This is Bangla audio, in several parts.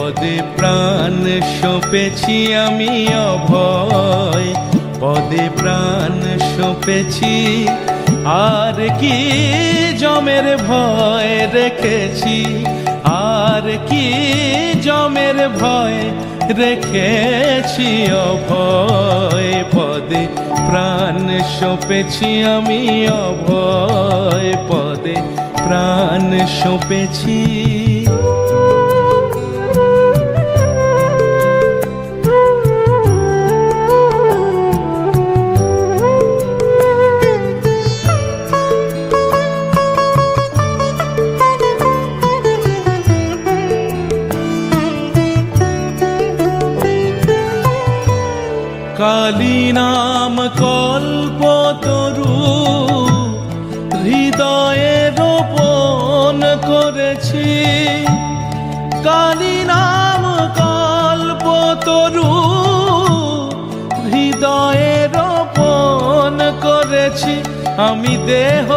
পদে প্রাণ সঁপেছি আমি অভয়, পদে প্রাণ সঁপেছি। আর কি যমের ভয় রেখেছি, আর কি যমের ভয় রেখেছি অভয়। পদে প্রাণ সঁপেছি আমি অভয়, পদে প্রাণ সঁপেছি। কালী নাম কল্পতরু হৃদয়ে রোপণ করেছি, কালী নাম কল্পতরু হৃদয়ে রোপণ করেছি। আমি দেহ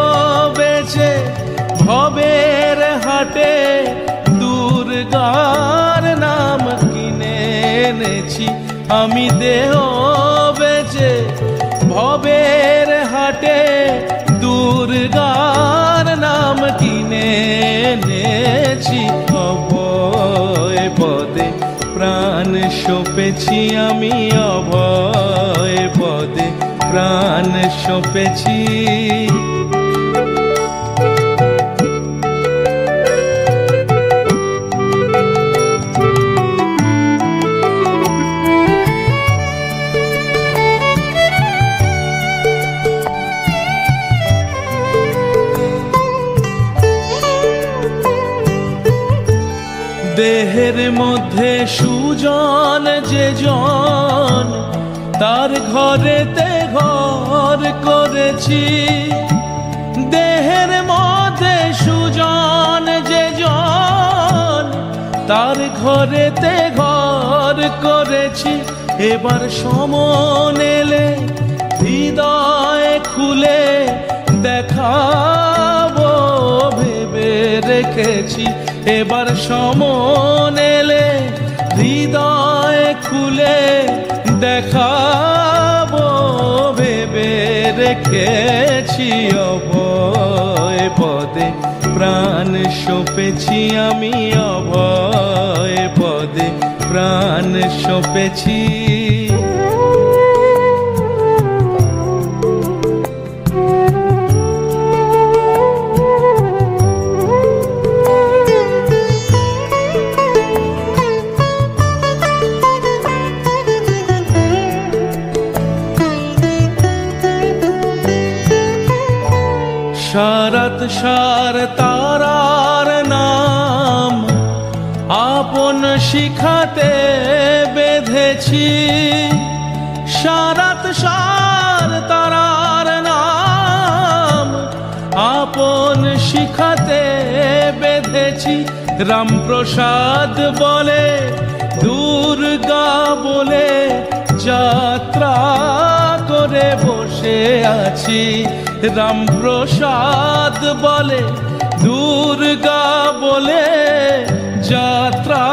বেচে ভবের হাটে দুর্গার নাম কিনে এনেছি। আমি দেহ বেচে ভবের হাটে দুর্গার নাম কিনে এনেছি অভয়। পদে প্রাণ সঁপেছি আমি অভয়, পদে প্রাণ সঁপেছি। দেহের মধ্যে সুজন যে জন, তার ঘরেতে ঘর করেছি। দেহের মধ্যে সুজন যে জন, তার ঘরেতে ঘর করেছি। এবার সমন এলে হৃদয় খুলে দেখাবো ভেবে রেখেছি। এবার সমন এলে হৃদয় খুলে দেখাবো ভেবে রেখেছি অভয়। পদে প্রাণ সঁপেছি আমি অভয়, পদে প্রাণ সঁপেছি। সারাত সার তারার নাম আপন শিখাতে বেঁধেছি। সারাত সার তারার নাম আপন শিখাতে বেঁধেছি। রামপ্রসাদ বলে দুর্গা বলে যাত্রা করে বসে আছি। রামপ্রসাদ বলে দুর্গা বলে যাত্রা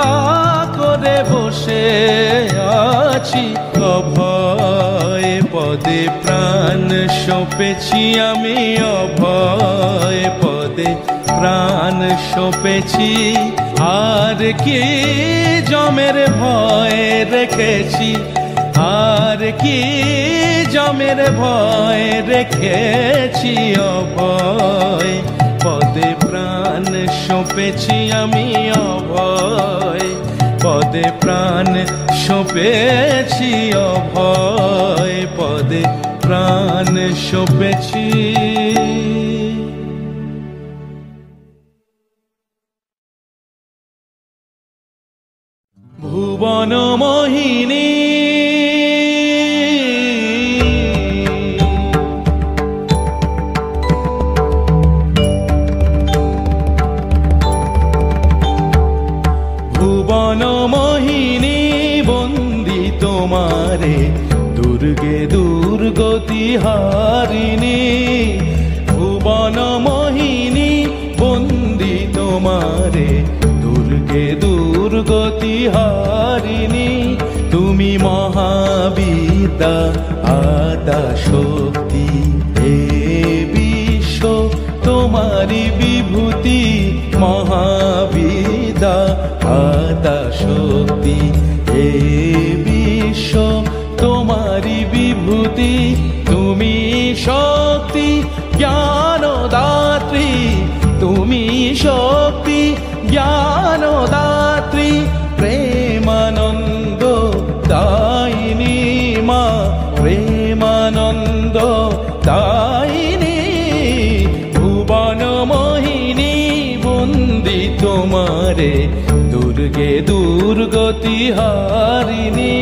করে বসে আছি অভয়। পদে প্রাণ সঁপেছি আমি অভয়, পদে প্রাণ সঁপেছি। আর কি যমের ভয় রেখেছি, আর কি যমের ভয় রেখেছি অভয়। পদে প্রাণ সঁপেছি আমি অভয়, পদে প্রাণ সঁপেছি অভয়, পদে প্রাণ সঁপেছি। ভুবন মোহিনী মোহিনী বন্দি তোমারে দুর্গে দুর্গতি হারিণী। ভুবন মোহিনী বন্দি তোমারে দুর্গে দুর্গতি হারিণী, তুমি মহাবিদ্যা আদ্যা শক্তি। হে বিশ্ব তোমারি বিভূতি, মহাবিদ্যা আদ্যা শক্তি। হে বিশ্ব তোমারি বিভূতি, তুমি শক্তি জ্ঞানদাত্রী, তুমি শক্তি জ্ঞানদাত্রী। প্রেমানন্দ দায়িনী মা, প্রেমানন্দ দায়িনী। ভুবন মোহিনী বন্দি তোমারে, দুর্গে দুর্গতি হারিণী।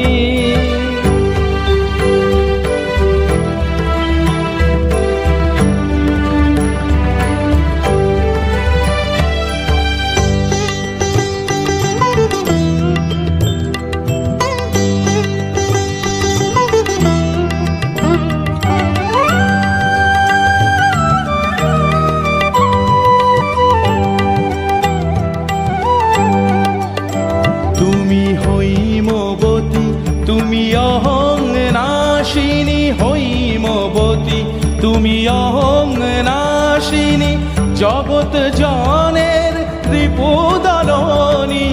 তুমি হৈমবতী, তুমি অহং নাশিনী, হৈমবতী তুমি অহং নাশিনী। জগৎ জনের রিপুদলনী,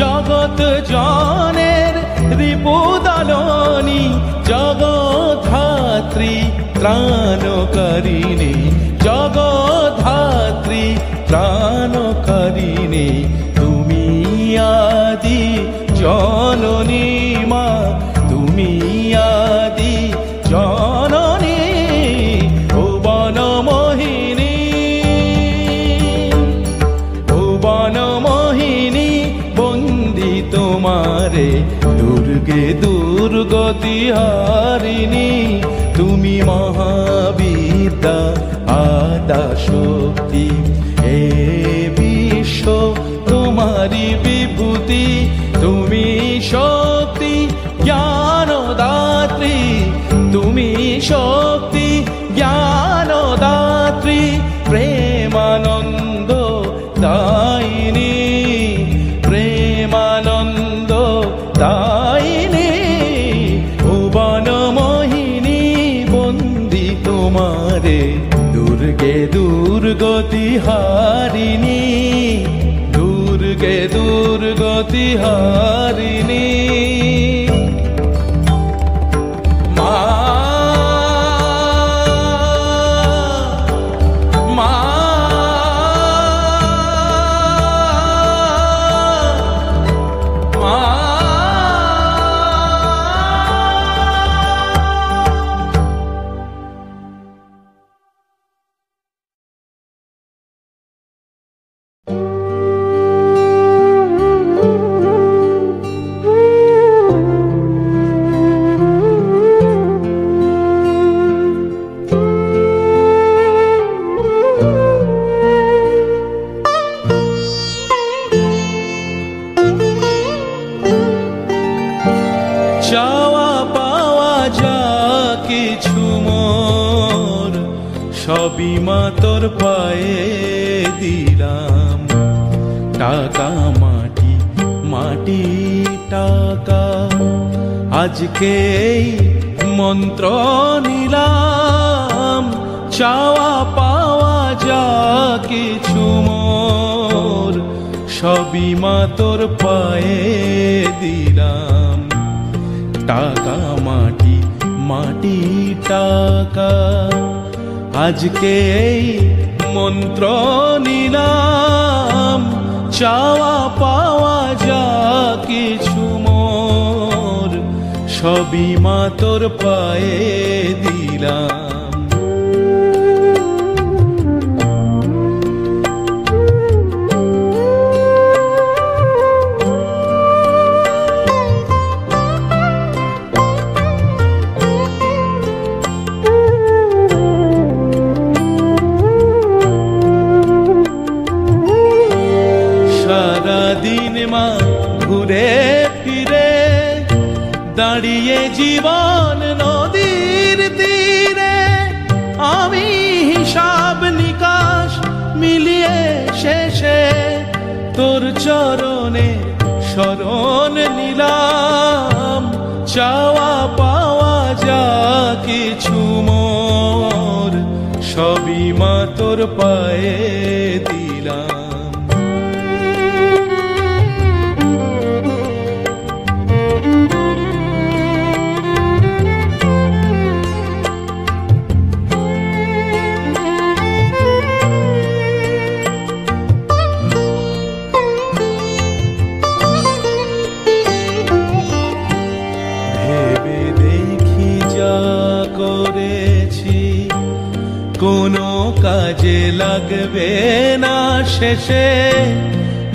জগৎ জনের রিপুদলনী। জগদ্ধাত্রী ত্রাণকারিণী, জগদ্ধাত্রী ত্রাণকারিণী। তুমি আদি জননী মা, তুমি আদি জননী। ভুবন মোহিনী, ভুবন মোহিনী বন্দি তোমারে, দুর্গে দুর্গতি হারিণী। তুমি মহাবিদ্যা আদ্যা শক্তি। হে বিশ্ব তোমারি বিভূতি, তুমি শক্তি জ্ঞানদাত্রী, তুমি শক্তি জ্ঞানদাত্রী। প্রেমানন্দ দায়িনী, প্রেমানন্দ দায়িনী। ভুবন মোহিনী বন্দি তোমারে, দুর্গে দুর্গতি হারিণী, দুর্গে দুর্গতি হারিণী। মা মা মা চাওয়া পাওয়া যা কিছু মোর, সবই মা তোর পায়ে দিলাম। টাকা মাটি, মাটি টাকা, আজকে এই মন্ত্র নিলাম। চাওয়া পাওয়া যা কিছু মোর, সবই মা তোর পায়ে দিলাম। টাকা মাটি, মাটি টাকা, আজকে এই মন্ত্র নিলাম। চাওয়া পাওয়া যা কিছু মোর, সবই মা তোর পায়ে দিলাম। সারাদিন মা ঘুরে ফিরে, দাঁড়িয়ে জীবন নদীর তীরে। আমি হিসাব নিকাশ মিলিয়ে শেষে তোর চরণে শরণ নিলাম, চাওয়া পাওয়া যা কিছু মোর সবই মা তোর পায়ে দিলাম। কোনো কাজে লাগবে না শেষে,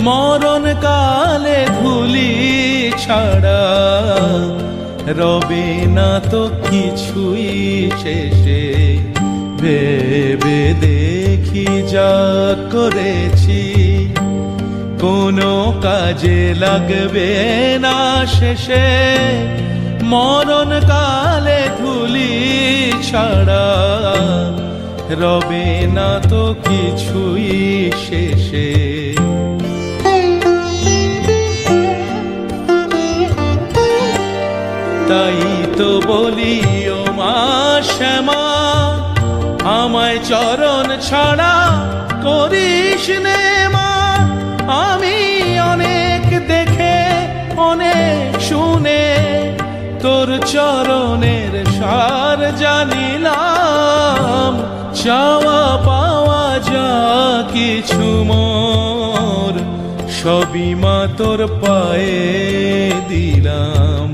মরণ কালে ধুলি ছাড়া রবে না তো কিছুই শেষে। ভেবে দেখি যা করেছি কোনো কাজে লাগবে না শেষে, মরণ কালে ধুলি ছাড়া রবে না তো কিছুই শেষে। তাই তো বলি ও মা শ্যামা, আমায় চরণ ছাড়া করিস নে মা। আমি অনেক দেখে অনেক শুনে তোর চরণের সার জানিলাম, চাওয়া পাওয়া যা কিছু মোর সবই মা তোর পায়ে দিলাম।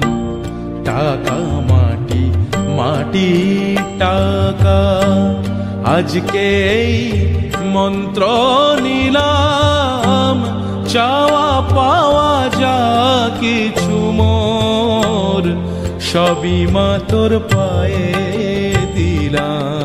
টাকা মাটি মাটি টাকা আজকে এই মন্ত্র নিলাম, চাওয়া পাওয়া যা কিছু মোর সবই মা তোর পায়ে দিলাম।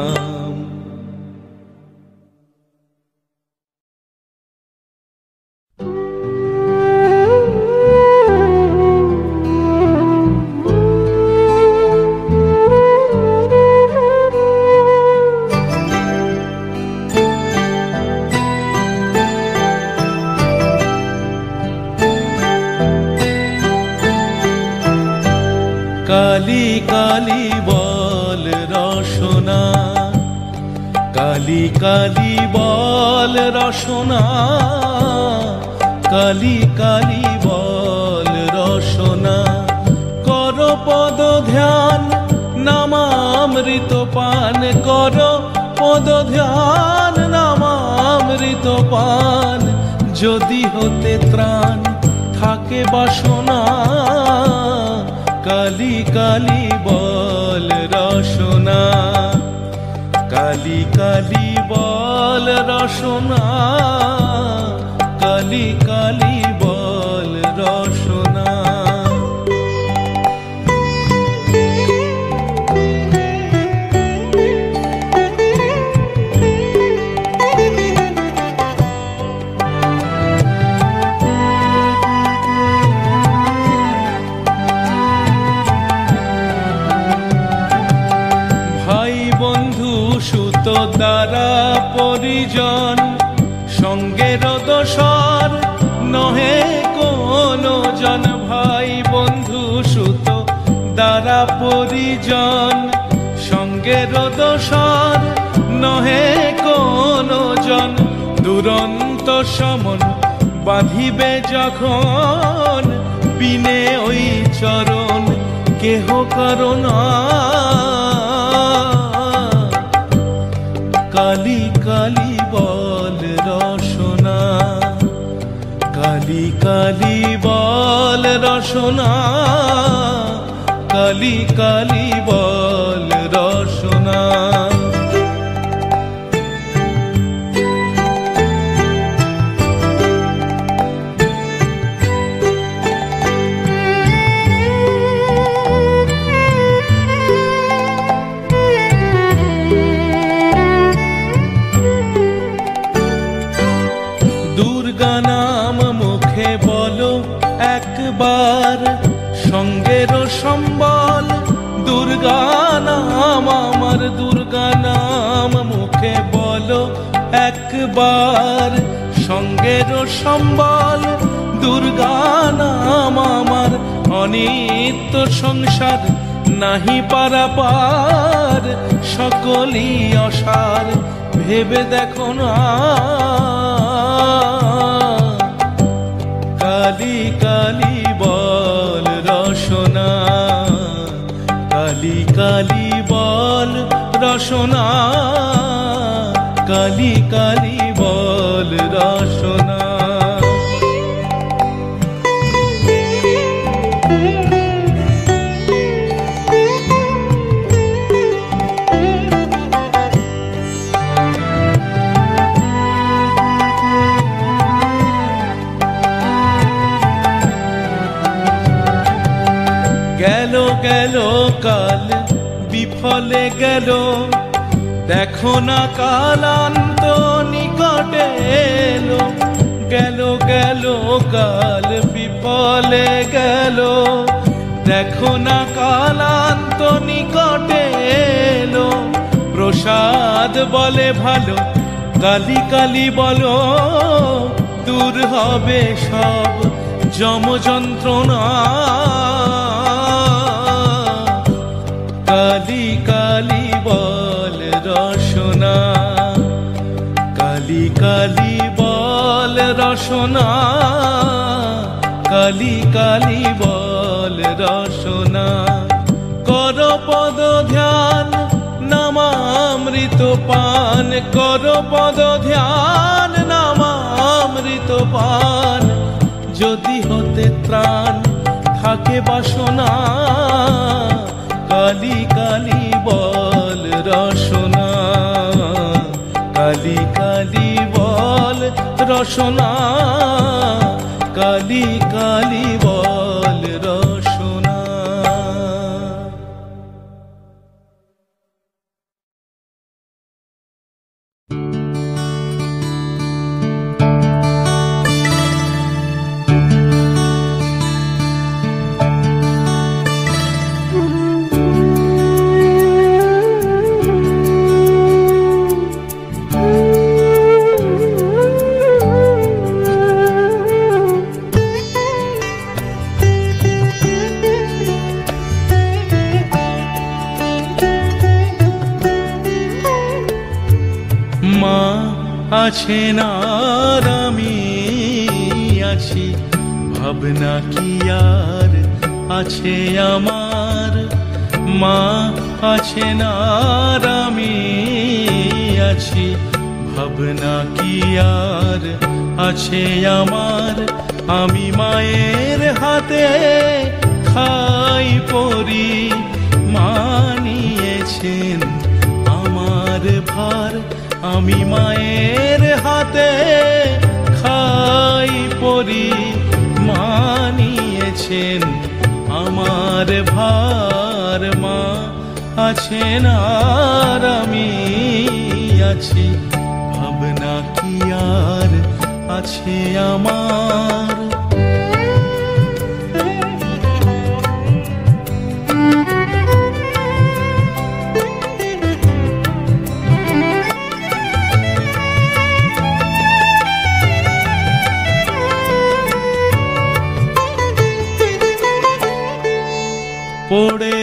কালি কালি বল রসনা, কালি কালি বল রসনা, কালি কালি বল রসনা। কর পদ ধ্যান নামামৃত পান, কর পদ ধ্যান নামামৃত পান। যদি হতে ত্রাণ থাকে বাসনা, কালি কালি বল রসনা, কালি কালি বল রসনা, কালি কালি বল রসনা। দ্বারা পরিজন সঙ্গের দোসর নহে কোনো জন। ভাই বন্ধু সুত দ্বারা পরিজন সঙ্গের দোসর নহে কোনো জন। দুরন্ত সমন বাঁধিবে যখন, বিনে ওই চরণ কেহ করুণা। কালি কালি বল রসনা, কালি কালি বল রসনা, কালি কালি বল রসনা। একবার সঙ্গের সম্বল, দুর্গা নাম আমার, দুর্গা নাম মুখে বলো একবার। সঙ্গের সম্বল দুর্গা নাম অনিত্য সংসার নাহি পারাপার, সকলই অসার ভেবে দেখো না। কালি কালি বল রসনা, কালি কালি বল রসনা, কালি কালি বল রসনা। গেল গেল কাল বিফলে গেল, দেখো না কালান্ত নিকটে এলো। গেল গেল কাল বিফলে গেল, দেখো না কালান্ত নিকটে এলো। প্রসাদ বলে ভালো, কালি কালি বলো, দূর হবে সব যম যন্ত্রণা। কালি কালি বল রসনা, কালি কালি বল রসনা, কালি কালি বল রসনা। কর পদ ধ্যান নামামৃত পান, কর পদ ধ্যান নামামৃত পান। যদি হতে ত্রাণ থাকে বাসনা, কালি কালি বল রসনা, কালি কালি বল রসনা, কালি কালি বল রসনা। আছেন আর আমি আছি, ভাবনা কি আর আছে আমার। মা আছেন আর আমি আছি, ভাবনা কি আর আছে আমার। আমি মায়ের হাতে খাই পরি, মা নিয়েছেন আমার ভার। আমি মায়ের হাতে খাই পরি, মা নিয়েছেন আমার ভার। মা আছেন আর আমি আছি, ভাবনা কি আর আছে আমার। পড়ে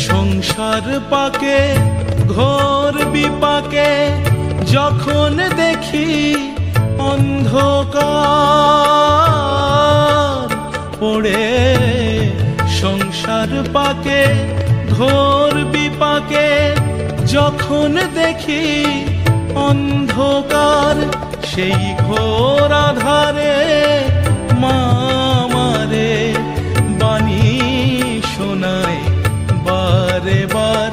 সংসার পাকে ঘোর বিপাকে, যখন দেখি অন্ধকার। পড়ে সংসার পাকে ঘোর বিপাকে, যখন দেখি অন্ধকার। সেই ঘোর আধারে মা আমারে বাণী শোনায় বারে বার।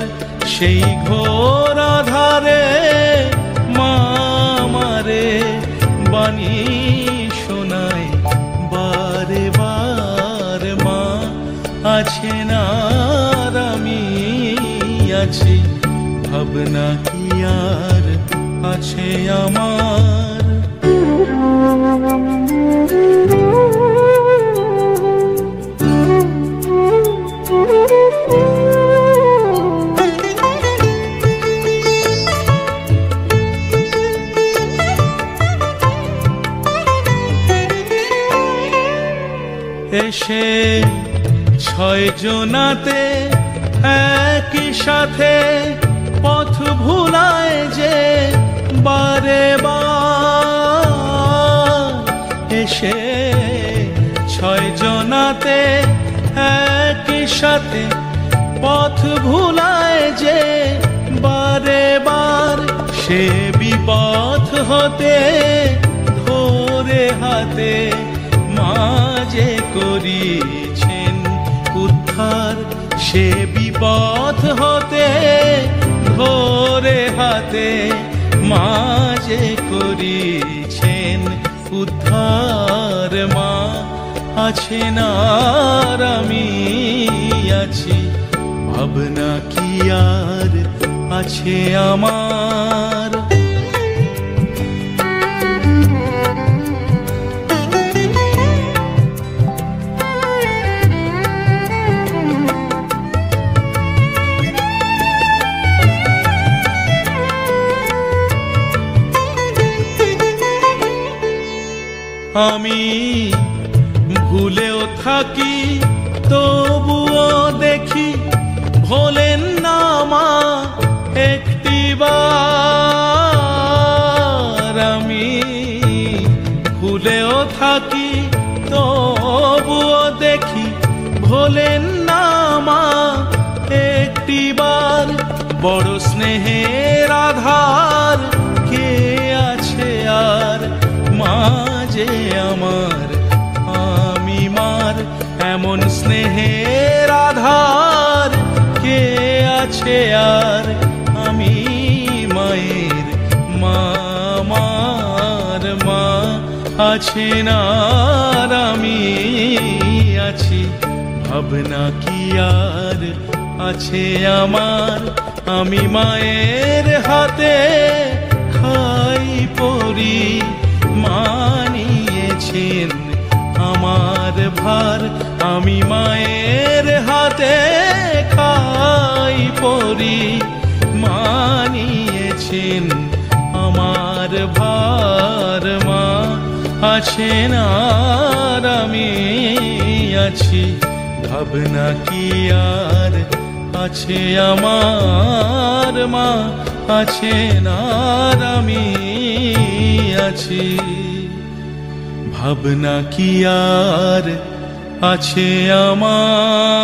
সেই ঘোর আধারে মা আমারে বাণী শোনায় বারে বার। মা আছেন আর আমি আছি, ভাবনা কি আর আছে আমার। এসে ছয় জনাতে একই সাথে পথ ভুলায় যে বারে বার। এসে ছয় জনাতে একই সাথে পথ ভুলায় যে বারে বার। সে বিপথ হতে ধরে হাতে মাঝে করিছেন উদ্ধার। সে বিপথ হতে ধরে হাতে মাঝে করিছেন উদ্ধার। মা আছেন আর আমি আছি, ভাবনা কি আর আছে আমার। আমি ভুলেও থাকি তবুও দেখি ভোলেন না মা একটিবার। আমি ভুলেও থাকি তবুও দেখি ভোলেন না মা একটিবার। বড় স্নেহের আধার কে আছে আর মাঝে আমার, আমি মার। এমন স্নেহের আধার কে আছে আর আমি মায়ের। মা আমার মা আছেন আর আমি আছি, ভাবনা কি আর আছে আমার। আমি মায়ের হাতে খাই পরি, মানিয়েছেন আমার ভার। আমি মায়ের হাতে খাই পরি, মানিয়েছেন আমার ভার। মা আছেন আর আমি আছি, ভাবনা কি আর আছে আমার। মা আছেন আর আমি আছি, ভাবনা কি আর আছে আমার।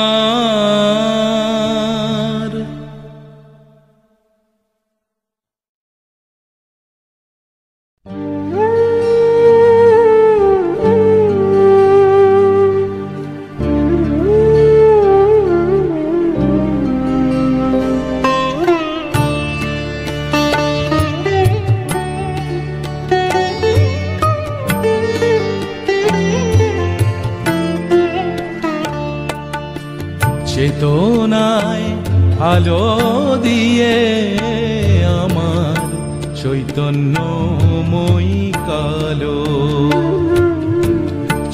চেতনায় আলো দিয়ে আমার চৈতন্যময়ী কালো।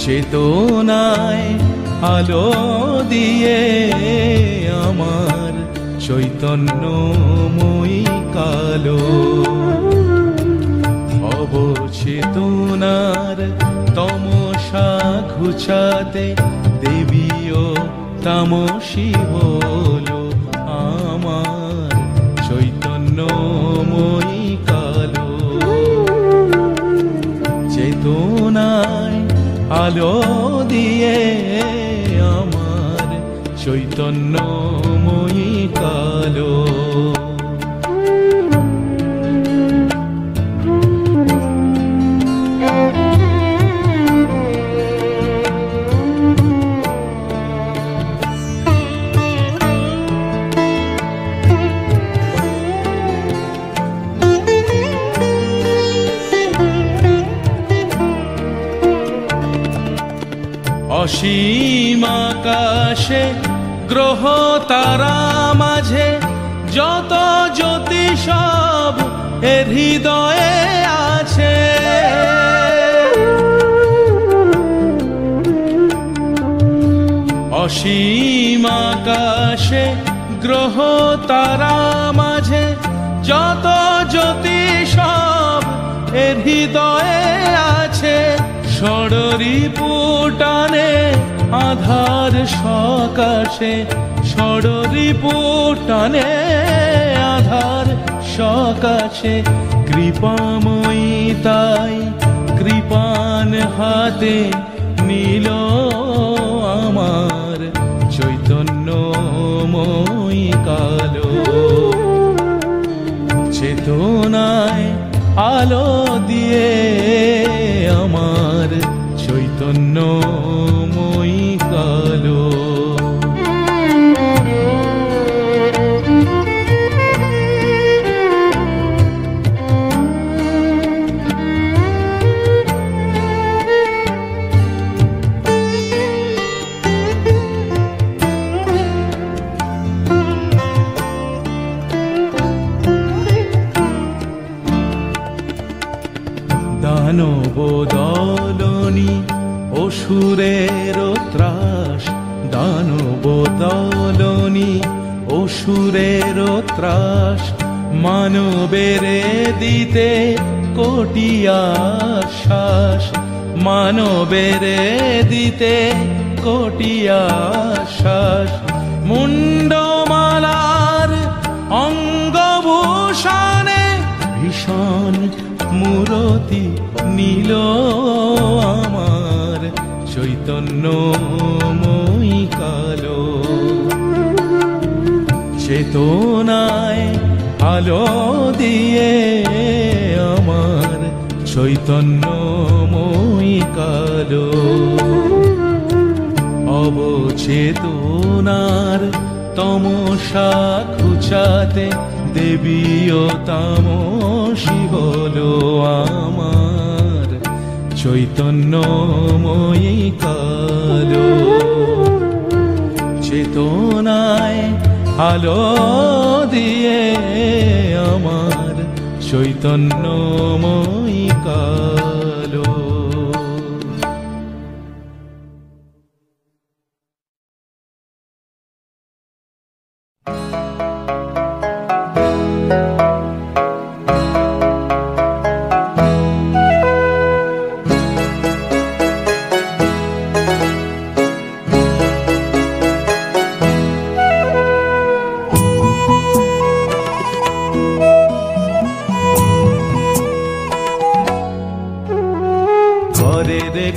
চেতনায় আলো দিয়ে আমার চৈতন্যময়ী কালো। অবচেতনার তমসা ঘুচাতে দেবীও তামসী হলো আমার চৈতন্যময়ী কালো। চেতনায় আলো দিয়ে আমার চৈতন্যময়ী কালো। অসীম আকাশে গ্রহ তারা মাঝে যত জ্যোতি সব এর হৃদয়ে আছে। অসীম আকাশে গ্রহ তারা মাঝে যত জ্যোতি সব এর হৃদয়ে আছে। ষড়রিপু টানে আধার সকাশে, ষড়রিপু টানে আধার সকাশে, কৃপাময়ী তাই কৃপান হাতে নীল আমার চৈতন্যময়ী কালো। চেতনায় আলো দিয়ে আমার চৈতন্যময়ী কালো। দানব দলনি অসুরের ত্রাস, দানব দলনি অসুরের ত্রাস, মানবেরে দিতে কোটি আশ্বাস, মানবেরে দিতে কোটি আশ্বাস। মুন্ডমালার অঙ্গভূষণে ভীষণ মূরতি নীল আমার চৈতন্যময়ী কালো। চেতনায় আলো দিয়ে আমার চৈতন্যময়ী কালো। অবচেতনার তমসা খুচাতে দেবী ও তামসী হলো আমার চৈতন্যময়ী কালো। চেতনায় আলো দিয়ে আমার চৈতন্যময়ী কালো।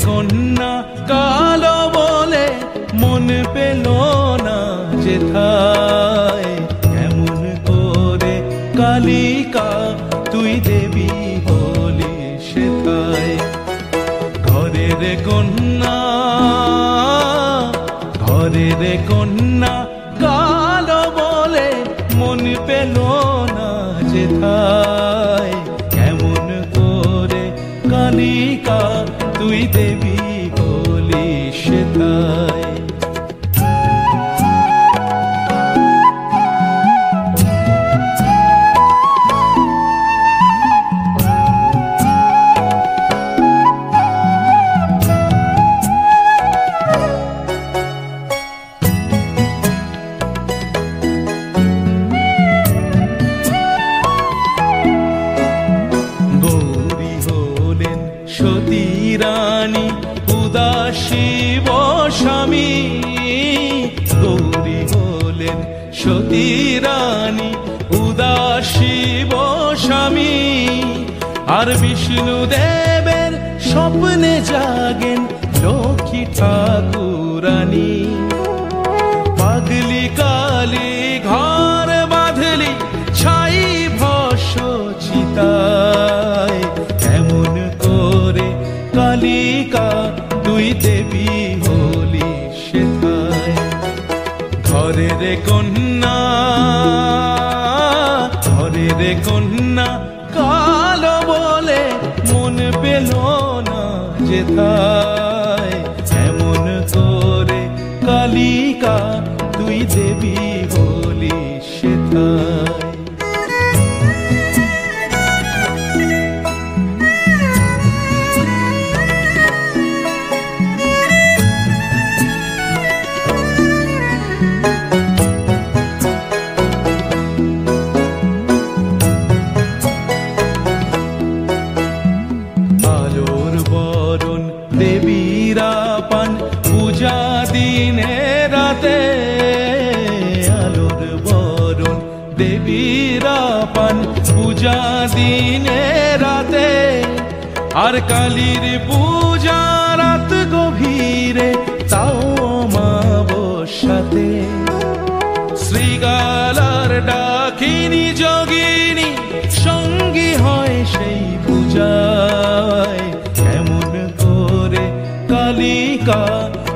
কন্যা কালো বলে মন পেল না যেথায়, কেমন করে কালিকা তুই দেবী হলি সেথায়। ঘরের কন্যা, ঘরের কন্যা কালো বলে মন পেল না যেথায়, কেমন করে কালিকা তুই দেবী হলি সেথায়। গৌরী হলেন সতী রানী উদাসী স্বামী, গৌরী হলেন সতী রানী উদাসী স্বামী। আর বিষ্ণু দেবের স্বপ্নে জাগেন লক্ষ্মী ঠাকুরানী। পাগলি কালী ঘর বাঁধলি ছাই ভস্য চিতায়, কেমন করে কালিকা তুই দেবী হলি সেথায়। ঘরের কন্যা, ঘরের কন্যা কালো বলে মন পেল না যেথায়, কেমন করে কালিকা তুই দেবী হলি সেথায়। পূজা দিনে রাতে, আর কালীর পূজা রাত গভীরে, তাও অমাবস্যাতে। শ্রীগালার ডাকিনী যোগিনী সঙ্গী হয় সেই পূজায়। কেমন করে কালিকা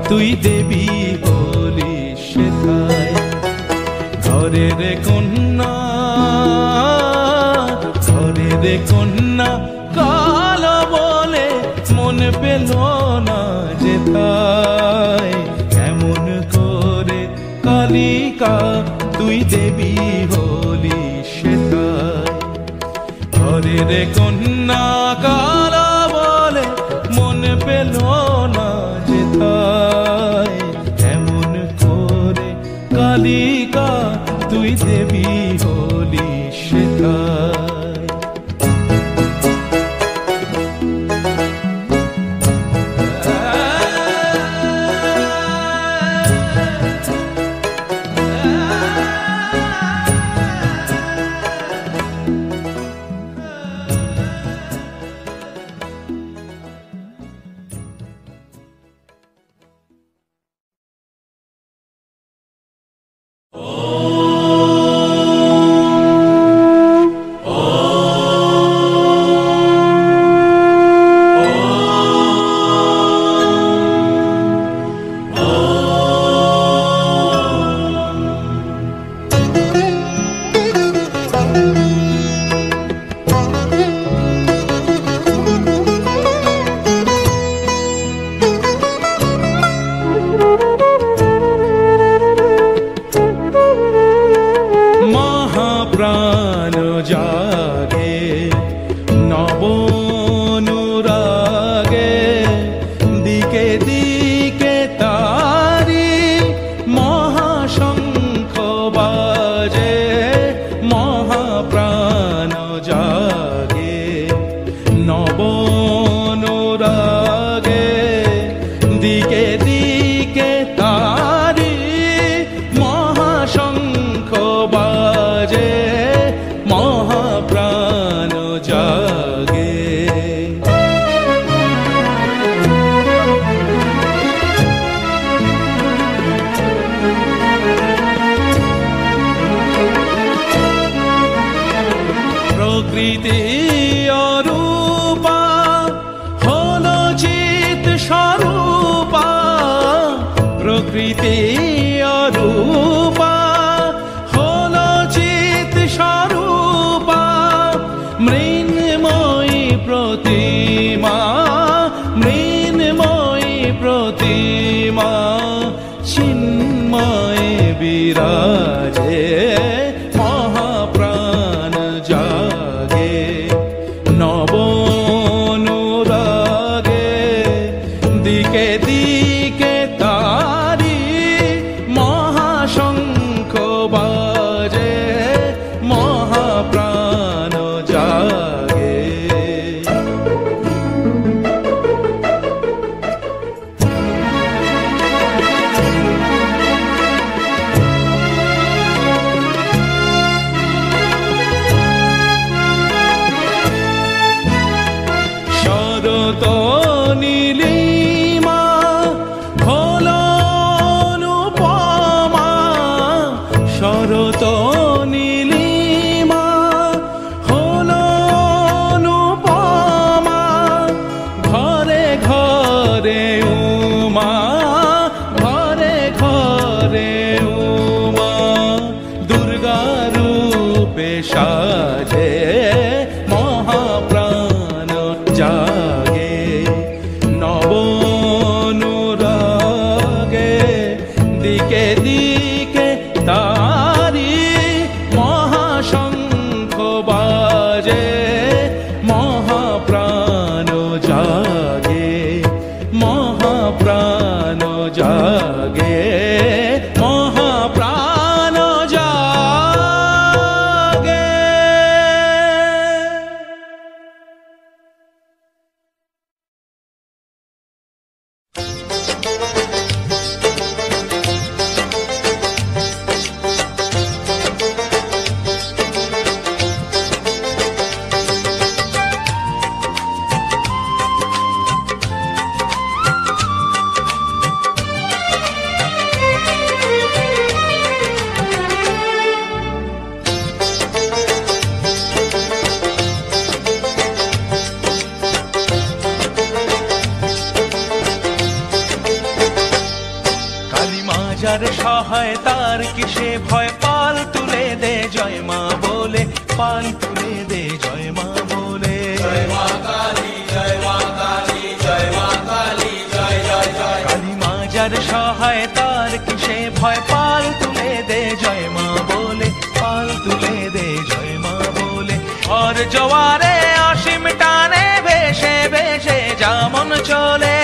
তুই দেবী হলি সেথায়। ঘরের কন্যা, ঘরের কন্যা কালো বলে মন পেল না যেথায়। কেমন করে কালিকা তুই দেবী হলি সেথায়। ঘরের কন্যা কালো বলে মন পেল না যেথায়। কেমন করে কালিকা তুই দেবী হলি সেথায়। যার সহায় তার কিসে ভয়, পাল তুলে দে জয় মা বলে, পাল তুলে দে জয় মা বলে। জয় মা কালী, জয় মা কালী, জয় মা কালী, জয় জয় জয়। কালী মা যার সহায় তার কিসে ভয়, পাল তুলে দে জয় মা বলে, পাল তুলে দে জয় মা বলে। আর জোয়ারে অসীম টানে ভেসে ভেসে যেমন চলে,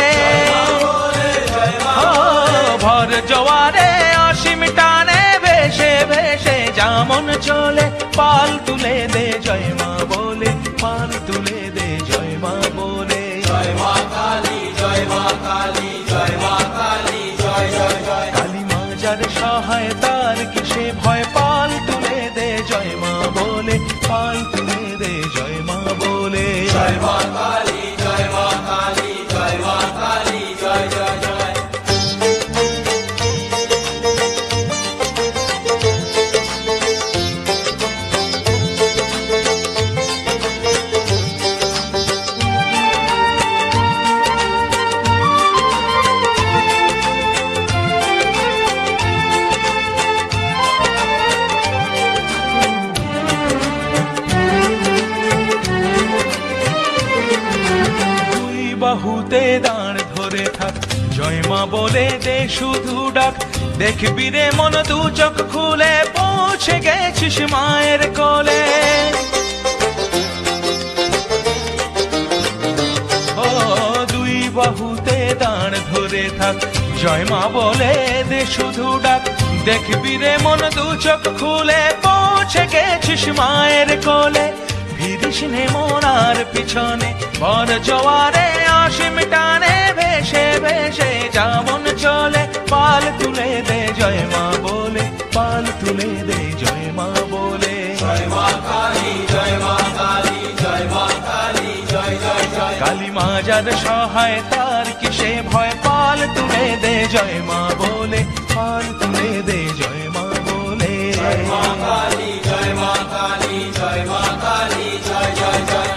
ভর জোয়ারে অসীম টানে ভেসে ভেসে যেমন চলে, পাল তুলে দে জয় মা বলে, পাল তুলে দে জয় মা বলে। জয় মা কালী, জয় মা কালী, জয় মা কালী, জয় জয় জয়। কালী মা যার সহায় তার কিসে ভয়, পাল তুলে দে জয় মা বলে, পাল তুলে দে জয় মা বলে। জয় মা কালী, জয় মা কালী, জয় মা কালী, জয় জয় জয়। বাহুতে দাঁড় ধরে থাক, জয় মা বলে দে শুধু ডাক, দেখবি রে মন দু চোখ খুলে পৌঁছে গেছিস মায়ের কোলে। ও দুই বাহুতে দাঁড় ধরে থাক, জয় মা বলে দে শুধু ডাক, দেখবি রে মন দু চোখ খুলে পৌঁছে গেছিস মায়ের কোলে। ফিরিস নে মোনার পিছনে, বর জোয়ারে অসীম টানে ভেসে ভেসে যেমন চলে, পাল তুলে দে জয় মা বলে, পাল তুলে দে জয় মা বলে। জয় মা কালী, জয় মা কালী, জয় মা কালী, জয় জয় জয়। কালী মা যার সহায় তার কিসে ভয়, পাল তুলে দে জয় মা বলে, পাল তুলে দে জয় মা বলে। জয় মা কালী, জয় মা কালী, জয় মা কালী, জয় জয় জয়।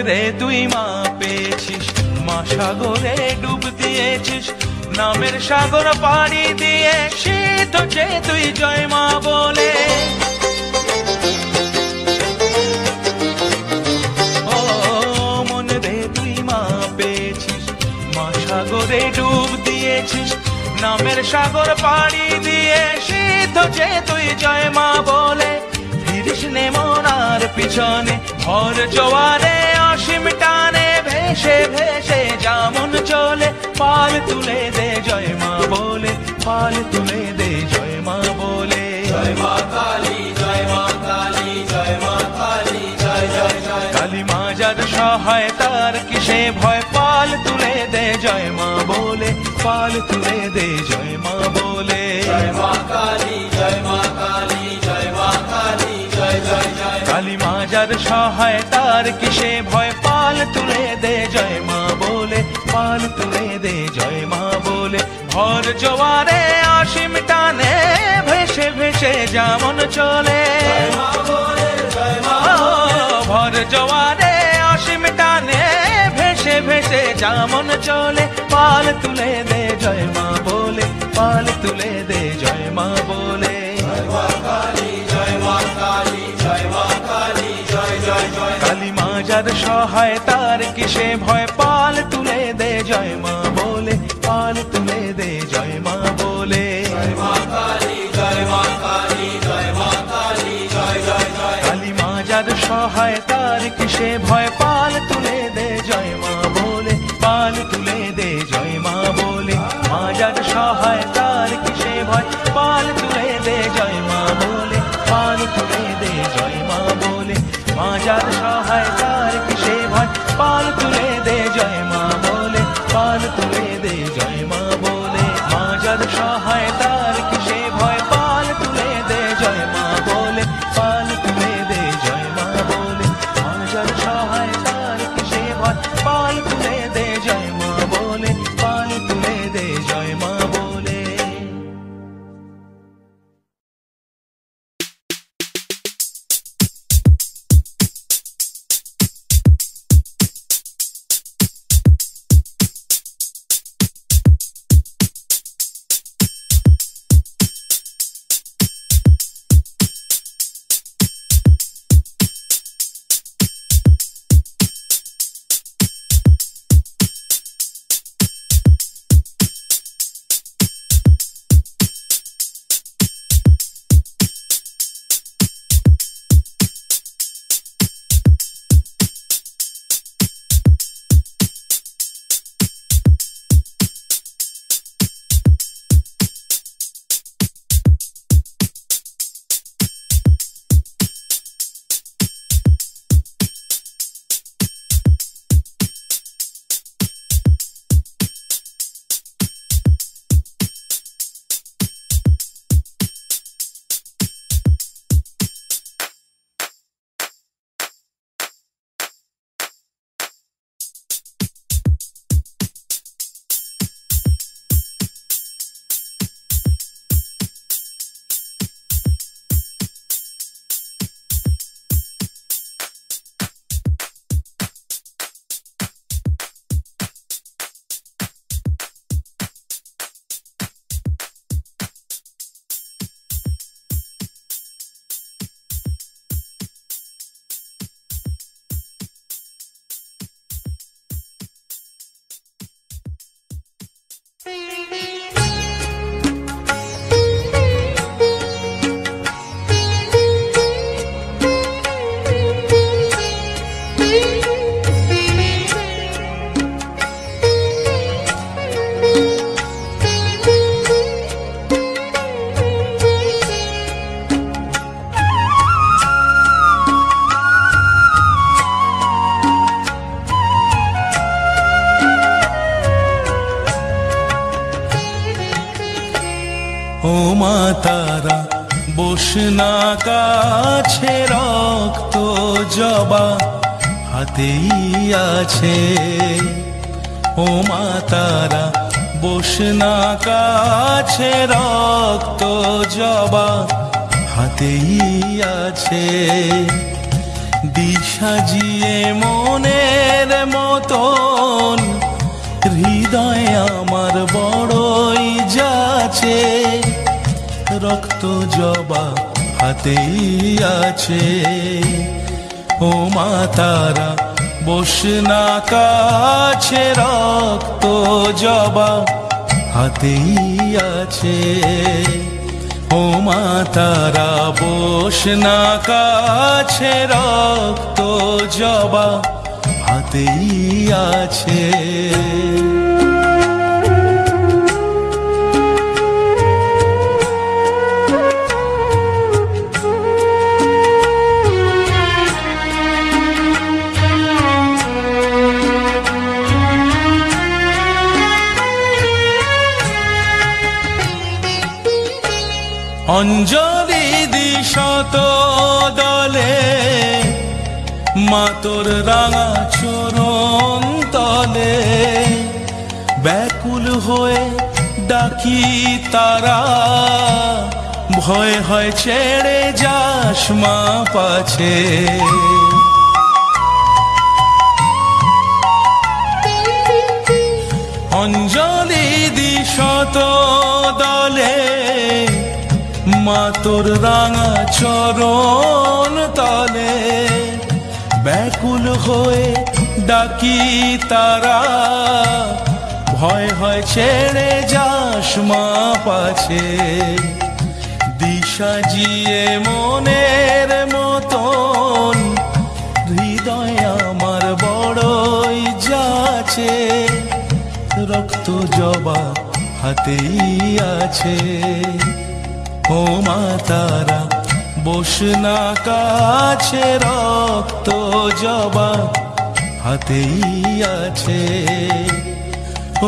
রে তুই মা পেয়েছিস, মা সাগরে ডুব দিয়েছিস, নামের সাগর পাড়ি দিয়ে শীত হচ্ছে তুই জয় মা বলে। ও মন রে তুই মা পেয়েছিস, মা সাগরে ডুব দিয়েছিস, নামের সাগর পাড়ি দিয়ে শীত হচ্ছে তুই জয় মা বলে। ফিরিস নে মোনার পিছনে, ভর জোয়ারে অসীম টানে ভেসে ভেসে যেমন চলে, পাল তুলে দে জয় মা বলে, পাল তুলে দে জয় মা বলে। জয় মা কালী, জয় মা কালী, জয় মা কালী, জয় জয় জয়। কালী মা যার সহায় তার কিসে ভয়, পাল তুলে দে জয় মা বলে, পাল তুলে দে জয় মা বলে। জয় মা কালী, জয় মা কালী, জয় মা কালী, জয় জয় জয়। কালী মা যার সহায় তার কিসে ভয়, পাল তুলে দে জয় মা বলে, পাল তুলে দে জয় মা বলে। ভর জোয়ারে অসীম টানে ভেসে ভেসে যেমন চলে, জয় মা বলে, জয় মা বলে। ভর জোয়ারে অসীম টানে ভেসে ভেসে যেমন চলে, পাল তুলে দে জয় মা বলে, পাল তুলে দে জয় মা বলে। জয় মা কালী, জয় মা কালী, জয় মা কালী, জয় জয় জয়। কালী মা যার সহায় তার কিসে ভয়, পাল তুলে দে জয় মা বলে, পাল তুলে দে জয় মা বলে। জয় মা কালী, জয় মা কালী, জয় মা কালী, জয় জয় জয়। কালী মা যার সহায় তার কিসে ভয়, পাল তুলে দে জয় মা বলে, পাল তুলে দে জয় মা বলে। মা যার সহায় তার কিসে ভয়, পাল তুলে দে জয় মা বলে, পাল তুলে দে জয় মা বলে। মা যার সহায় তার কিসে ভয়, পাল তুলে দে জয় মা বলে, পাল তুলে দে জয় মা বলে। মা যার সহায় তার কিসে ভয়, পাল তুলে দে জয় মা বলে, পাল তুলে দে জয় মা বলে। মা যার সহায় তার কিসে হয় পাল তুলে দে জয় মা বলে, পাল তুলে দে জয় মা বলে। ও মা তারা বসনা কাছে, রক্ত জবা হাতেই আছে। ও মা তারা বসনা কাছে, রক্ত জবা হাতেই আছে। দিশাজিয়ে মনের মতন হৃদয় আমার বড়ই যাচ্ছে, রক্ত জবা হাতেই আছে। ও মা তারা বসনা কাছে, রক্ত জবা হাতেই আছে। ও মা তারা বসনা কাছে, রক্ত জবা হাতেই আছে। অঞ্জলি দিশত দলে, মা তোর রাঙা চরণ তলে। ব্যাকুল হয়ে ডাকি তারা, ভয় হয় ছেড়ে যাস মা পাছে। অঞ্জলি দিশত দলে, মা তোর রাঙা চরণ তলে। ব্যাকুল হয়ে ডাকি তারা, ভয় হয় ছেড়ে যাস মা পাছে। দিশাজিয়ে মনের মতন হৃদয় আমার বড়ই যাচ্ছে, রক্ত জবা হাতেই আছে। ও মা তারা বসনা কাছে, রক্ত জবা হাতেই আছে।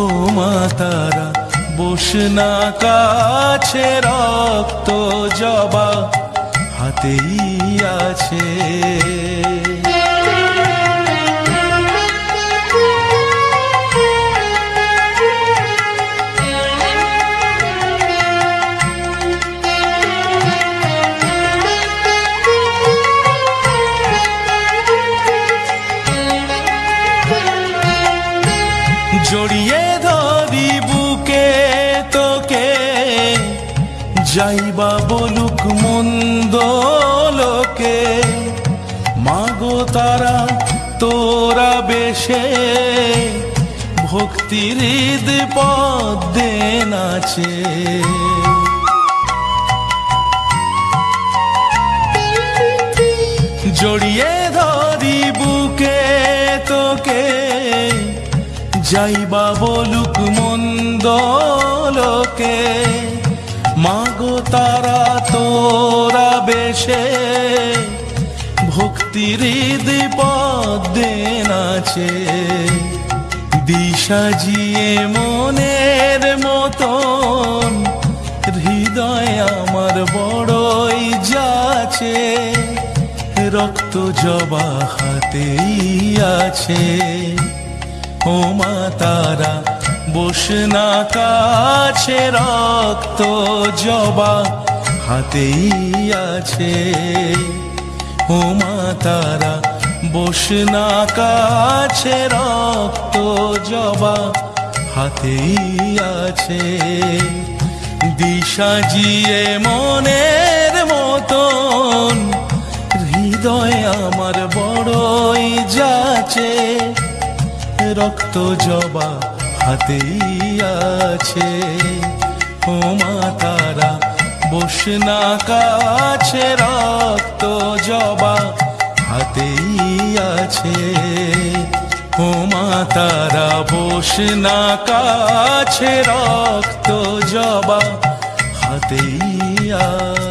ও মা তারা বসনা কাছে, রক্ত জবা হাতেই আছে। জড়িয়ে ধরি বুকে তোকে, যাইবা বলুক মন্দ লোকে। মাগো তারা তোরা বেশে, ভক্তির হৃদ পদ্মে নাচে। জড়িয়ে ধরি বুকে তোকে, যাইবা বলুক মন্দ লোকে। মাগো তারা তোরা বেশে, ভক্তির হৃদ পদ্মে নাচে। দিশাজিয়ে মনের মতন, হৃদয় আমার বড়ই যাচ্ছে। রক্ত জবা হাতেই আছে, ও মা তারা বস না কাছে। রক্ত জবা হাতেই আছে, ও মা তারা বস না কাছে। রক্ত জবা হাতেই আছে। দিশাজিয়ে মনের মতন, হৃদয় আমার বড়ই যাচ্ছে। রক্ত জবা হাতেই আছে, ও মা তারা বস না কাছে। রক্ত জবা হাতেই আছে, ও মা তারা বস না কাছে। রক্ত জবা হাতেই আছে।